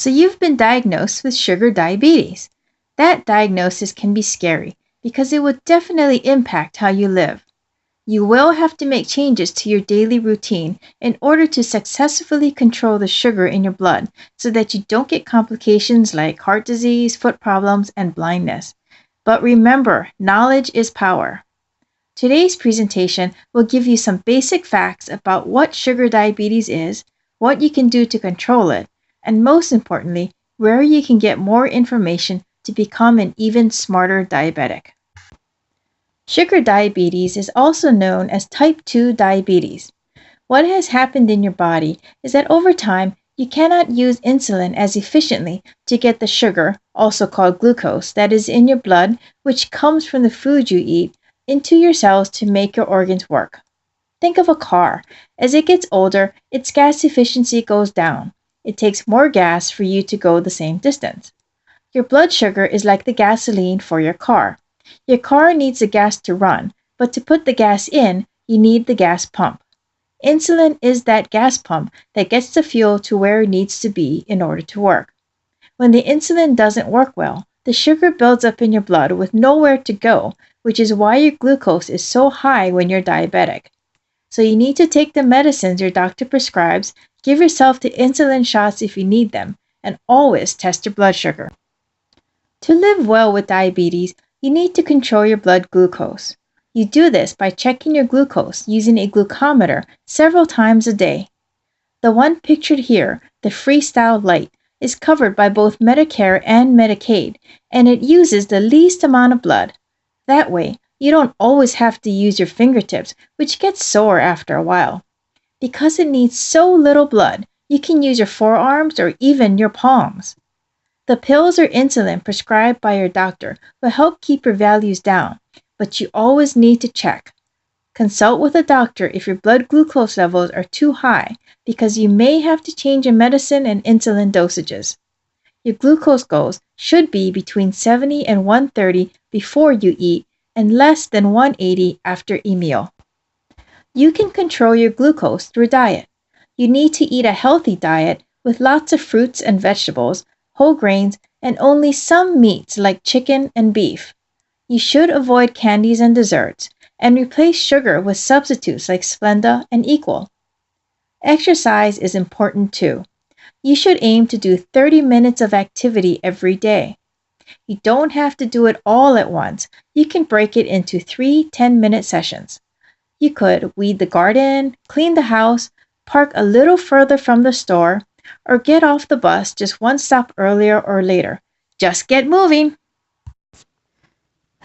So you've been diagnosed with sugar diabetes. That diagnosis can be scary because it will definitely impact how you live. You will have to make changes to your daily routine in order to successfully control the sugar in your blood so that you don't get complications like heart disease, foot problems, and blindness. But remember, knowledge is power. Today's presentation will give you some basic facts about what sugar diabetes is, what you can do to control it, and most importantly, where you can get more information to become an even smarter diabetic. Sugar diabetes is also known as type 2 diabetes. What has happened in your body is that over time, you cannot use insulin as efficiently to get the sugar, also called glucose, that is in your blood, which comes from the food you eat, into your cells to make your organs work. Think of a car. As it gets older, its gas efficiency goes down. It takes more gas for you to go the same distance. Your blood sugar is like the gasoline for your car. Your car needs the gas to run, but to put the gas in, you need the gas pump. Insulin is that gas pump that gets the fuel to where it needs to be in order to work. When the insulin doesn't work well, the sugar builds up in your blood with nowhere to go, which is why your glucose is so high when you're diabetic. So you need to take the medicines your doctor prescribes, give yourself the insulin shots if you need them, and always test your blood sugar. To live well with diabetes, you need to control your blood glucose. You do this by checking your glucose using a glucometer several times a day. The one pictured here, the Freestyle Light, is covered by both Medicare and Medicaid, and it uses the least amount of blood. That way, you don't always have to use your fingertips, which gets sore after a while. Because it needs so little blood, you can use your forearms or even your palms. The pills or insulin prescribed by your doctor will help keep your values down, but you always need to check. Consult with a doctor if your blood glucose levels are too high because you may have to change your medicine and insulin dosages. Your glucose goals should be between 70 and 130 before you eat and less than 180 after a meal. You can control your glucose through diet. You need to eat a healthy diet with lots of fruits and vegetables, whole grains, and only some meats like chicken and beef. You should avoid candies and desserts, and replace sugar with substitutes like Splenda and Equal. Exercise is important too. You should aim to do 30 minutes of activity every day. You don't have to do it all at once. You can break it into 3 10-minute sessions. You could weed the garden, clean the house, park a little further from the store, or get off the bus just one stop earlier or later. Just get moving!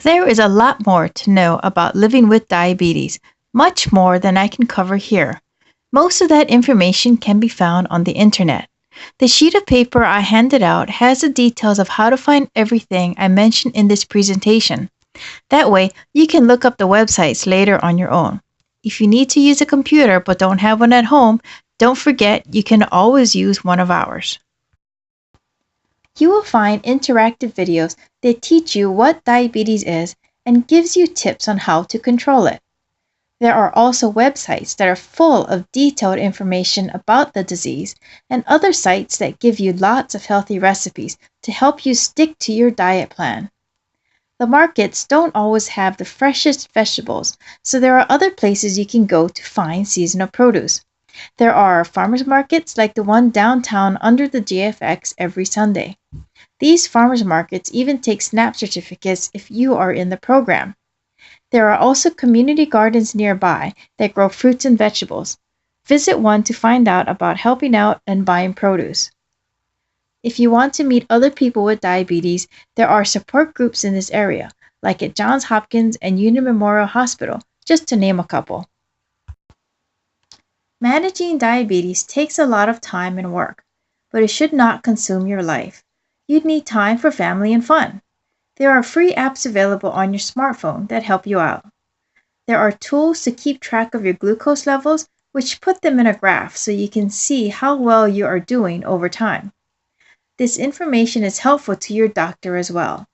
There is a lot more to know about living with diabetes, much more than I can cover here. Most of that information can be found on the internet. The sheet of paper I handed out has the details of how to find everything I mentioned in this presentation. That way, you can look up the websites later on your own. If you need to use a computer but don't have one at home, don't forget you can always use one of ours. You will find interactive videos that teach you what diabetes is and gives you tips on how to control it. There are also websites that are full of detailed information about the disease and other sites that give you lots of healthy recipes to help you stick to your diet plan. The markets don't always have the freshest vegetables, so there are other places you can go to find seasonal produce. There are farmers markets like the one downtown under the JFX every Sunday. These farmers markets even take SNAP certificates if you are in the program. There are also community gardens nearby that grow fruits and vegetables. Visit one to find out about helping out and buying produce. If you want to meet other people with diabetes, there are support groups in this area, like at Johns Hopkins and Union Memorial Hospital, just to name a couple. Managing diabetes takes a lot of time and work, but it should not consume your life. You'd need time for family and fun. There are free apps available on your smartphone that help you out. There are tools to keep track of your glucose levels, which put them in a graph so you can see how well you are doing over time. This information is helpful to your doctor as well.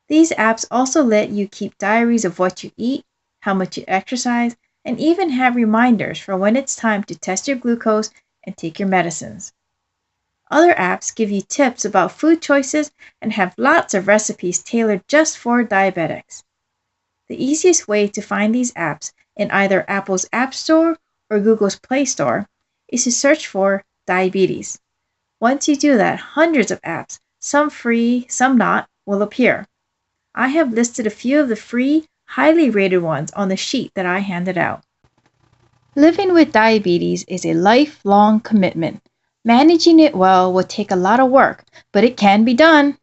These apps also let you keep diaries of what you eat, how much you exercise, and even have reminders for when it's time to test your glucose and take your medicines. Other apps give you tips about food choices and have lots of recipes tailored just for diabetics. The easiest way to find these apps in either Apple's App Store or Google's Play Store is to search for diabetes. Once you do that, hundreds of apps, some free, some not, will appear. I have listed a few of the free, highly rated ones on the sheet that I handed out. Living with diabetes is a lifelong commitment. Managing it well will take a lot of work, but it can be done.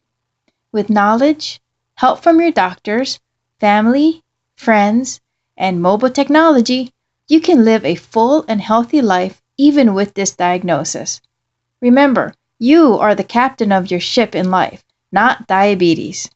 With knowledge, help from your doctors, family, friends, and mobile technology, you can live a full and healthy life even with this diagnosis. Remember, you are the captain of your ship in life, not diabetes.